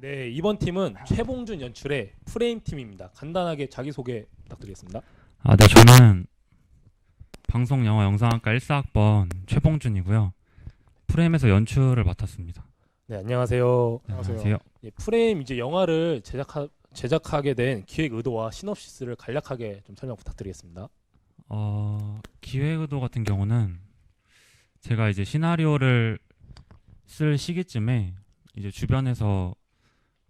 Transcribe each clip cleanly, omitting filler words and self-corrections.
네, 이번 팀은 최봉준 연출의 프레임 팀입니다. 간단하게 자기소개 부탁드리겠습니다. 네, 저는 방송 영화 영상학과 1사학번 최봉준이고요. 프레임에서 연출을 맡았습니다. 네, 안녕하세요. 네, 안녕하세요. 예, 프레임 이제 영화를 제작하게 된 기획 의도와 시놉시스를 간략하게 좀 설명 부탁드리겠습니다. 기획 의도 같은 경우는 제가 이제 시나리오를 쓸 시기쯤에 이제 주변에서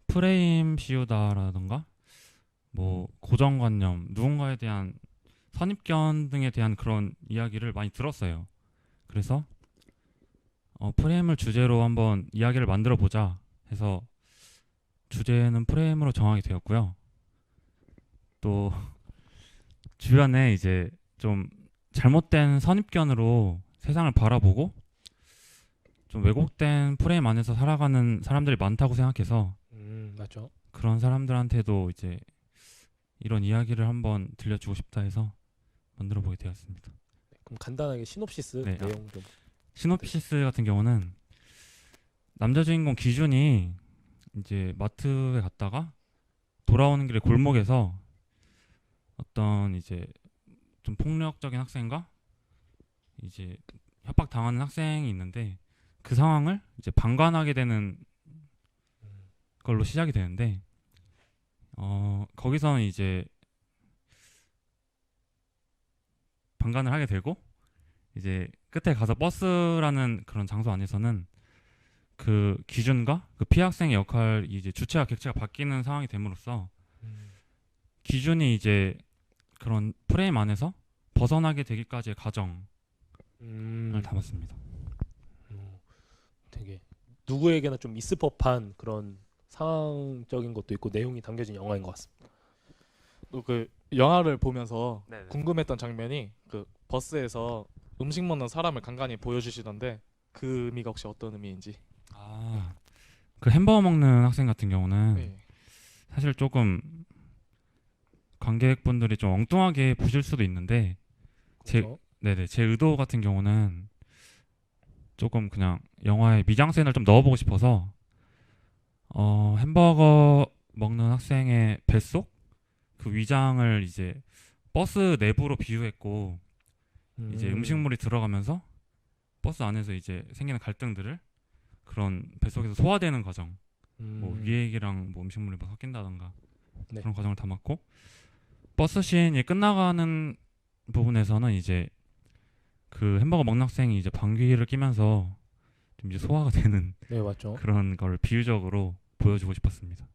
프레임 씌우다라던가 뭐 고정관념, 누군가에 대한 선입견 등에 대한 그런 이야기를 많이 들었어요. 그래서 프레임을 주제로 한번 이야기를 만들어 보자 해서 주제는 프레임으로 정하게 되었고요. 또 주변에 이제 좀 잘못된 선입견으로 세상을 바라보고 좀 왜곡된 프레임 안에서 살아가는 사람들이 많다고 생각해서 맞죠. 그런 사람들한테도 이제 이런 이야기를 한번 들려주고 싶다 해서 만들어 보게 되었습니다. 그럼 간단하게 시놉시스 네, 내용 좀. 시놉시스 같은 경우는 남자 주인공 기준이 이제 마트에 갔다가 돌아오는 길에 골목에서 어떤 이제 좀 폭력적인 학생과 이제 협박 당하는 학생이 있는데 그 상황을 이제 방관하게 되는 걸로 시작이 되는데 거기서는 이제 방관을 하게 되고 이제 끝에 가서 버스라는 그런 장소 안에서는 그 기준과 그 피해 학생의 역할이 이제 주체와 객체가 바뀌는 상황이 됨으로써 기준이 이제 그런 프레임 안에서 벗어나게 되기까지의 과정을 담았습니다. 되게 누구에게나 좀 있을 법한 그런 상황적인 것도 있고 내용이 담겨진 영화인 것 같습니다. 또 그 영화를 보면서 네네. 궁금했던 장면이 그 버스에서 음식 먹는 사람을 간간히 보여주시던데 그 의미가 혹시 어떤 의미인지. 그 햄버거 먹는 학생 같은 경우는 네. 사실 조금 관객분들이 좀 엉뚱하게 보실 수도 있는데 그렇죠? 제 의도 같은 경우는 조금 그냥 영화에 미장센을 좀 넣어보고 싶어서 햄버거 먹는 학생의 뱃속 그 위장을 이제 버스 내부로 비유했고 이제 음식물이 들어가면서 버스 안에서 이제 생기는 갈등들을 그런 뱃속에서 소화되는 과정, 뭐 위액이랑 뭐 음식물이 막 섞인다던가 네. 그런 과정을 담았고 버스 씬이 끝나가는 부분에서는 이제 그 햄버거 먹는 학생이 이제 방귀를 뀌면서 좀 이제 소화가 되는 네, 맞죠. 그런 걸 비유적으로 보여주고 싶었습니다.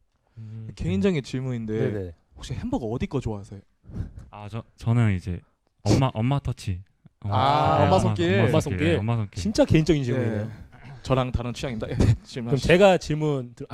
개인적인 질문인데 네네. 혹시 햄버거 어디 거 좋아하세요? 저는 이제 엄마 터치. 엄마 손길. 엄마 손길. 엄마 손길. 진짜 개인적인 질문이네요. 네. 저랑 다른 취향입니다. 그럼 질문하시죠. 제가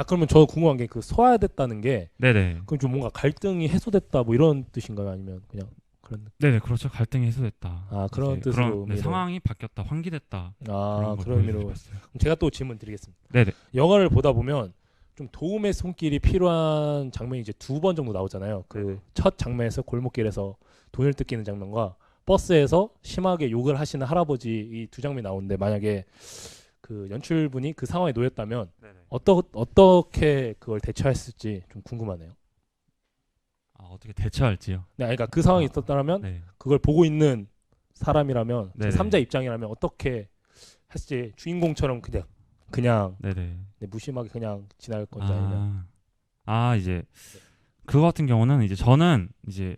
그러면 저 궁금한 게 그 소화됐다는 게 네네. 그럼 좀 뭔가 갈등이 해소됐다 뭐 이런 뜻인가요? 아니면 그냥 그런 느낌? 네네, 그렇죠. 갈등이 해소됐다. 그런 이제 뜻으로 그런, 네, 의미로. 상황이 바뀌었다, 환기됐다. 그런 걸 의미로. 보여주고 싶었어요. 그럼 제가 또 질문 드리겠습니다. 네네. 영화를 보다 보면 좀 도움의 손길이 필요한 장면이 이제 2번 정도 나오잖아요. 그 첫 장면에서 골목길에서 돈을 뜯기는 장면과 버스에서 심하게 욕을 하시는 할아버지 이 두 장면이 나오는데 만약에 그 연출분이 그 상황에 놓였다면 어떻게 그걸 대처했을지 좀 궁금하네요. 어떻게 대처할지요? 네, 그러니까 그 상황이 있었다면 네. 그걸 보고 있는 사람이라면 네네. 3자 입장이라면 어떻게 했을지 주인공처럼 그냥 네네. 네, 무심하게 그냥 지날 건지 아니면 이제 그거 같은 경우는 이제 저는 이제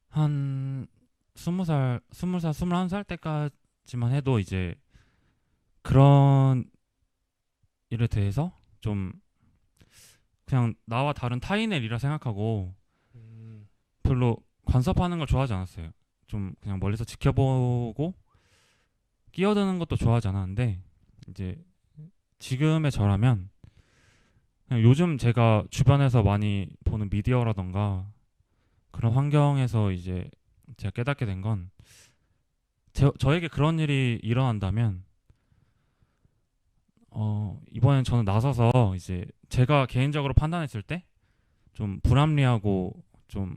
한 20살, 21살 때까지만 해도 이제 그런 일에 대해서 좀 그냥 나와 다른 타인의 일이라 생각하고 별로 간섭하는 걸 좋아하지 않았어요. 좀 그냥 멀리서 지켜보고 끼어드는 것도 좋아하지 않았는데 이제 지금의 저라면 그냥 요즘 제가 주변에서 많이 보는 미디어라던가 그런 환경에서 이제 제가 깨닫게 된 건 저에게 그런 일이 일어난다면 이번엔 저는 나서서 이제 제가 개인적으로 판단했을 때 좀 불합리하고 좀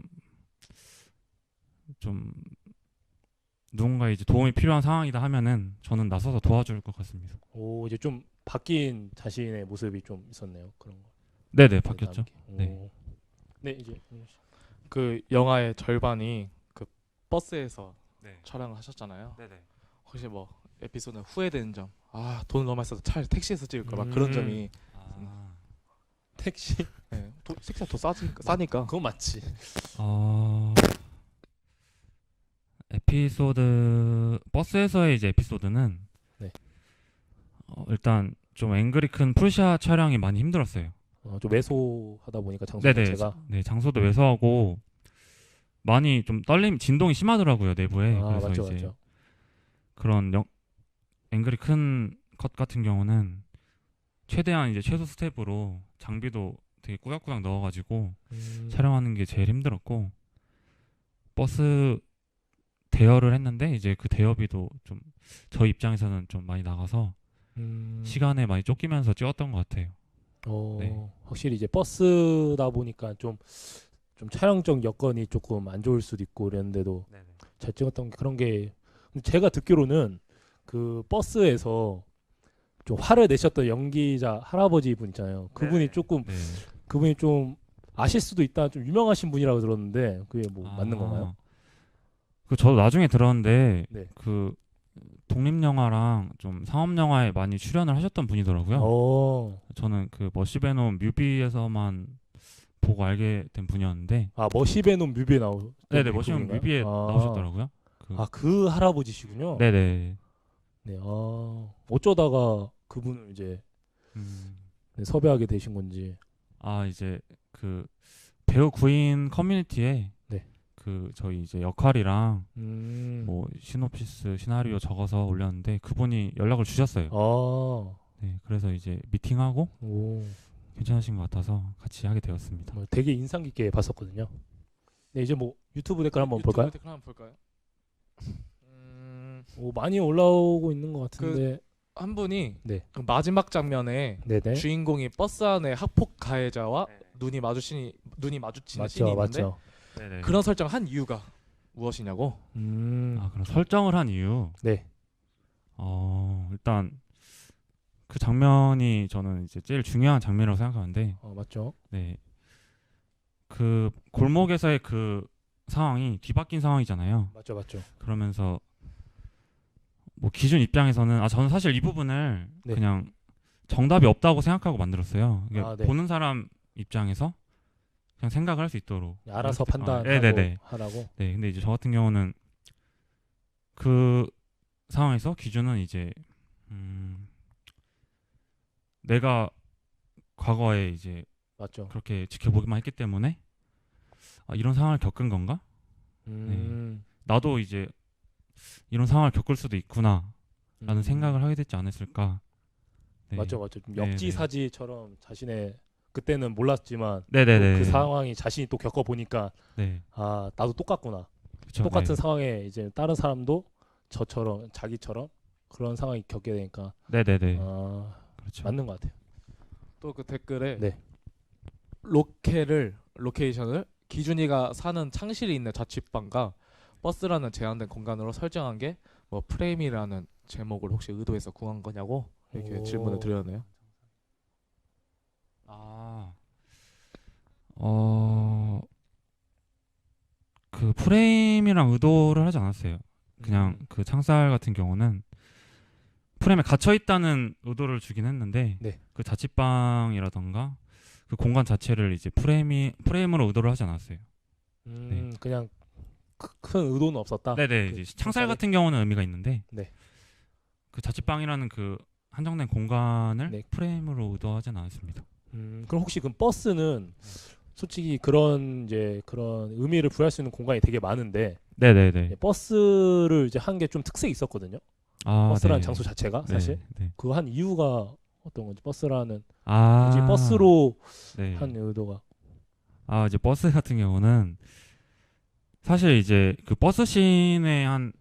누군가 이제 도움이 필요한 상황이다 하면은 저는 나서서 도와줄 것 같습니다. 이제 좀 바뀐 자신의 모습이 좀 있었네요. 그런 거. 네네 바뀌었죠. 네. 네. 네 이제 그 영화의 절반이 그 버스에서 네. 촬영을 하셨잖아요. 네네. 혹시 뭐 에피소드는 후회되는 점? 아, 돈 너무 많이 써서 차라리 택시에서 찍을 걸 막 그런 점이. 아, 택시. 네, 택시가 더 싸니까. 그건 맞지. 에피소드 버스에서의 이제 에피소드는 네. 일단 좀 앵그리 큰 풀샷 촬영이 많이 힘들었어요. 좀 왜소하다 보니까 장소 네네. 자체가. 네 장소도 왜소하고 많이 좀 진동이 심하더라고요 내부에. 아 그래서 맞죠 이제 맞죠. 그런 앵글이 큰 컷 같은 경우는 최대한 이제 최소 스텝으로 장비도 되게 꾸역꾸역 넣어가지고 촬영하는 게 제일 힘들었고 버스 대여를 했는데 이제 그 대여비도 좀 저희 입장에서는 좀 많이 나가서 시간에 많이 쫓기면서 찍었던 것 같아요. 네. 확실히 이제 버스다 보니까 좀 촬영적 여건이 조금 안 좋을 수도 있고 이랬는데도 잘 찍었던 게 그런 게 제가 듣기로는 그 버스에서 좀 화를 내셨던 연기자 할아버지 분 있잖아요. 그분이 조금 네. 그분이 좀 아실 수도 있다 좀 유명하신 분이라고 들었는데 그게 뭐 맞는 건가요? 그 저도 나중에 들었는데 네. 그 독립 영화랑 좀 상업 영화에 많이 출연을 하셨던 분이더라고요. 저는 그 머시베놈 뮤비에서만 보고 알게 된 분이었는데. 아 머시베놈 뮤비에 네네 머시베놈 뮤비에 나오셨더라고요. 그 할아버지시군요. 네네. 네. 어쩌다가 그분을 이제 네, 섭외하게 되신 건지. 이제 그 배우 구인 커뮤니티에 네. 그 저희 이제 역할이랑 뭐 시놉시스 시나리오 적어서 올렸는데 그분이 연락을 주셨어요. 네, 그래서 이제 미팅하고 괜찮으신 것 같아서 같이 하게 되었습니다. 되게 인상 깊게 봤었거든요. 네, 이제 뭐 유튜브 댓글 한번 볼까요? 유튜브 댓글 한번 볼까요? 많이 올라오고 있는 것 같은데 한 분이 네. 그 마지막 장면에 네네. 주인공이 버스 안에 학폭 가해자와 눈이 마주치는 씬이 있는데 맞죠. 네네. 그런 설정한 이유가 무엇이냐고? 그런 설정을 한 이유. 네. 일단 그 장면이 저는 이제 제일 중요한 장면이라고 생각하는데. 맞죠. 네. 그 골목에서의 그 상황이 뒤바뀐 상황이잖아요. 맞죠. 그러면서 뭐 기준 입장에서는 저는 사실 이 부분을 네. 그냥 정답이 없다고 생각하고 만들었어요. 그러니까 네. 보는 사람 입장에서 그냥 생각을 할 수 있도록 알아서 판단하고 하라고. 네, 근데 이제 저 같은 경우는 그 상황에서 기준은 이제 내가 과거에 이제 맞죠. 그렇게 지켜보기만 했기 때문에 이런 상황을 겪은 건가? 나도 이제 이런 상황을 겪을 수도 있구나라는 생각을 하게 됐지 않았을까? 네. 맞죠. 좀 역지사지처럼 자신의 그때는 몰랐지만 네네네. 그 상황이 자신이 또 겪어 보니까 네. 나도 똑같구나. 그쵸, 똑같은 상황에 이제 다른 사람도 저처럼 자기처럼 그런 상황이 겪게 되니까 네네네. 그렇죠. 맞는 것 같아요. 또 그 댓글에 네. 로케이션을 기준이가 사는 창실이 있는 자취방과 버스라는 제한된 공간으로 설정한 게 뭐 프레임이라는 제목을 혹시 의도해서 구한 거냐고 이렇게 질문을 드렸네요. 그 프레임이랑 의도를 하지 않았어요. 그냥 그 창살 같은 경우는 프레임에 갇혀 있다는 의도를 주긴 했는데 네. 그 자취방이라던가 그 공간 자체를 이제 프레임으로 의도를 하지 않았어요. 네. 그냥 큰 의도는 없었다. 네네. 이제 창살 같은 경우는 의미가 있는데 네. 그 자취방이라는 그 한정된 공간을 네. 프레임으로 의도하진 않았습니다. 그럼 혹시 그 버스는 솔직히 그런 의미를 부여할 수 있는 공간이 되게 많은데 네네네. 버스를 이제 한 게 좀 특색이 있었거든요. 버스라는 네. 장소 자체가 사실 네. 그거 한 이유가 어떤 건지 버스라는 굳이 버스로 한 의도가 이제 버스 같은 경우는 사실 이제 그 버스 씬의 한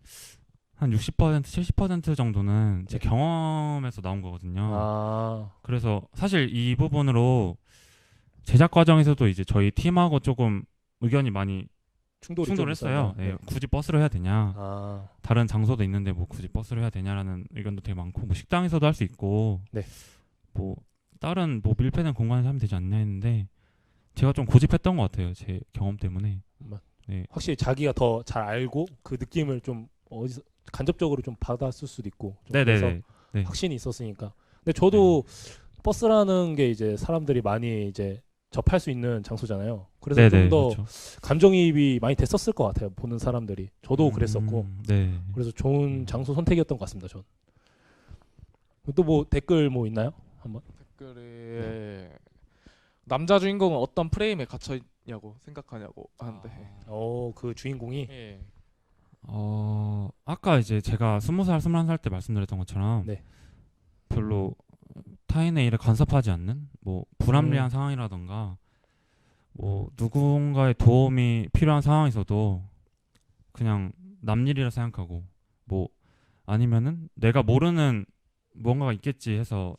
60% 70% 정도는 제 경험에서 나온 거거든요. 그래서 사실 이 부분으로 제작 과정에서도 이제 저희 팀하고 조금 의견이 많이 충돌이 충돌을 좀 했어요. 있었나요? 예, 굳이 버스로 해야 되냐? 아, 다른 장소도 있는데 뭐 굳이 버스로 해야 되냐라는 의견도 되게 많고, 뭐 식당에서도 할 수 있고, 네. 뭐 다른 뭐 밀폐된 공간에서 하면 되지 않냐 했는데 제가 좀 고집했던 것 같아요. 제 경험 때문에. 네. 확실히 자기가 더 잘 알고 그 느낌을 좀 어디서 간접적으로 좀 받았을 수도 있고 좀 그래서 네네네. 네. 확신이 있었으니까. 근데 저도 버스라는 게 이제 사람들이 많이 이제 접할 수 있는 장소잖아요. 그래서 네네. 좀 더 그렇죠. 감정이입이 많이 됐었을 것 같아요. 보는 사람들이. 저도 그랬었고. 네. 그래서 좋은 장소 선택이었던 것 같습니다. 전. 또 뭐 댓글 뭐 있나요? 한번. 댓글에 남자 주인공은 어떤 프레임에 갇혀 있냐고 생각하냐고 하는데. 그 주인공이 예. 아까 이제 제가 20살, 21살 때 말씀드렸던 것처럼 네. 별로 타인의 일에 간섭하지 않는 뭐 불합리한 음. 상황이라던가 뭐 누군가의 도움이 필요한 상황에서도 그냥 남 일이라 생각하고, 뭐 아니면은 내가 모르는 뭔가가 있겠지 해서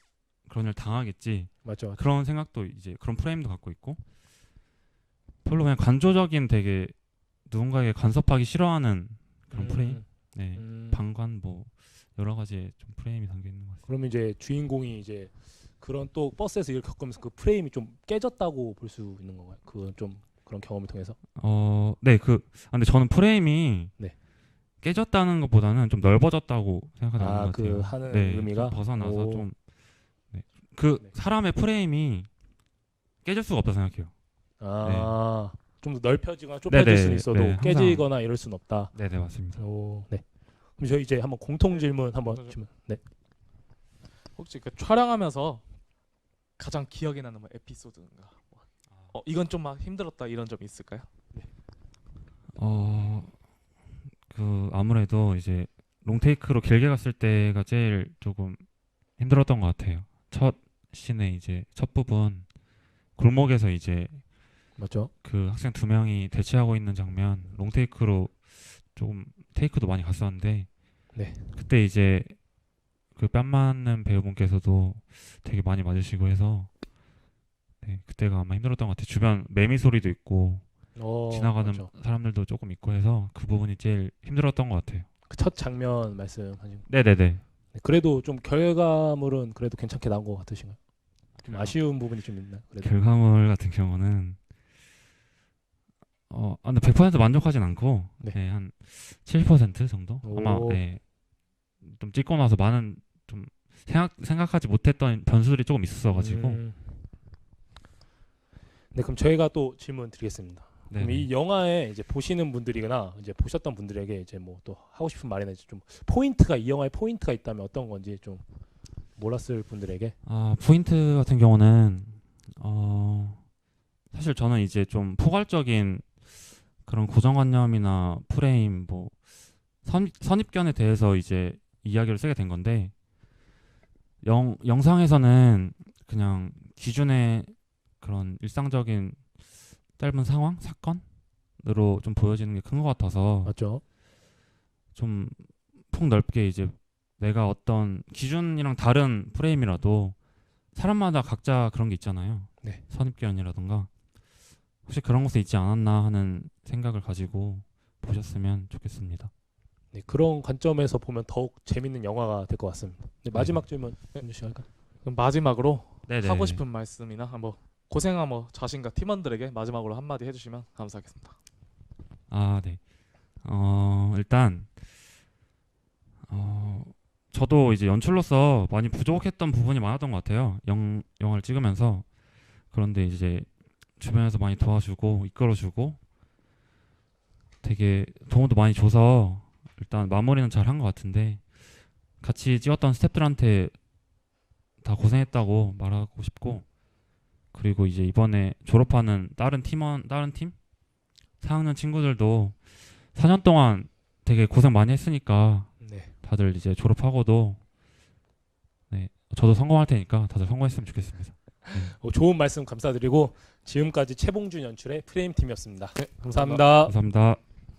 그런 일 당하겠지, 맞죠. 그런 생각도 이제 그런 프레임도 갖고 있고, 별로 그냥 간조적인, 되게 누군가에게 간섭하기 싫어하는 그런 프레임, 네, 방관, 뭐 여러 가지의 좀 프레임이 담겨 있는 것 같아요. 그러면 이제 주인공이 이제 그런 또 버스에서 일을 겪으면서 그 프레임이 좀 깨졌다고 볼 수 있는 건가요? 그건 좀 그런 경험을 통해서. 네, 근데 저는 프레임이 네. 깨졌다는 것보다는 좀 넓어졌다고 생각하는 것 그 같아요. 하는 네, 의미가 좀 벗어나서 오. 좀, 네. 그 네. 사람의 프레임이 깨질 수가 없다 생각해요. 좀 더 넓혀지거나 좁혀질 네네, 수는 있어도 네, 항상. 깨지거나 이럴 수는 없다. 네, 맞습니다. 네. 그럼 저희 이제 한번 공통 질문 한번 질문. 네. 혹시 그 촬영하면서 가장 기억에 남는 뭐 에피소드인가? 이건 좀 막 힘들었다 이런 점 있을까요? 아무래도 이제 롱테이크로 길게 갔을 때가 제일 조금 힘들었던 것 같아요. 첫 씬의 이제 첫 부분, 골목에서 이제 맞죠? 그 학생 2명이 대치하고 있는 장면, 롱테이크로 조금 테이크도 많이 갔었는데, 네. 그때 이제 그 뺨 맞는 배우분께서도 되게 많이 맞으시고 해서, 네, 그때가 아마 힘들었던 것 같아요. 주변 매미 소리도 있고 지나가는 맞죠. 사람들도 조금 있고 해서 그 부분이 제일 힘들었던 것 같아요. 그 첫 장면 말씀하신. 네네네. 네, 그래도 좀 결과물은 그래도 괜찮게 나온 것 같으신가요? 좀 아쉬운 부분이 좀 있나요? 그래도. 결과물 같은 경우는 근데 100% 만족하진 않고, 네. 네, 한 70% 정도? 아마, 오. 네, 좀 찍고 나서 많은 좀 생각하지 못했던 변수들이 조금 있었어가지고. 네, 그럼 저희가 또 질문 드리겠습니다. 네. 그럼 이 영화에 이제 보시는 분들이거나 이제 보셨던 분들에게 이제 뭐 또 하고 싶은 말이나 이제 좀 포인트가, 이 영화에 포인트가 있다면 어떤 건지 좀 몰랐을 분들에게. 포인트 같은 경우는 사실 저는 이제 좀 포괄적인 그런 고정관념이나 프레임, 뭐 선입견에 대해서 이제 이야기를 쓰게 된 건데, 영상에서는 그냥 기준의 그런 일상적인 짧은 상황, 사건으로 좀 보여지는 게 큰 것 같아서, 맞죠? 좀 폭넓게 이제 내가 어떤 기준이랑 다른 프레임이라도 사람마다 각자 그런 게 있잖아요. 네. 선입견이라던가 혹시 그런 것에 있지 않았나 하는 생각을 가지고 보셨으면 좋겠습니다. 네, 그런 관점에서 보면 더욱 재밌는 영화가 될 것 같습니다. 네, 마지막 질문 해주시면 할까요? 그럼 마지막으로 네네. 하고 싶은 말씀이나 뭐 고생한 뭐 자신과 팀원들에게 마지막으로 한마디 해주시면 감사하겠습니다. 네. 일단 저도 이제 연출로서 많이 부족했던 부분이 많았던 것 같아요. 영화를 찍으면서. 그런데 이제 주변에서 많이 도와주고 이끌어주고 되게 도움도 많이 줘서 일단 마무리는 잘 한 것 같은데, 같이 찍었던 스태프들한테 다 고생했다고 말하고 싶고, 그리고 이제 이번에 졸업하는 다른 팀 4학년 친구들도 4년 동안 되게 고생 많이 했으니까 네. 다들 이제 졸업하고도, 네, 저도 성공할 테니까 다들 성공했으면 좋겠습니다. 좋은 말씀 감사드리고 지금까지 최봉준 연출의 프레임 팀이었습니다. 네, 감사합니다. 감사합니다.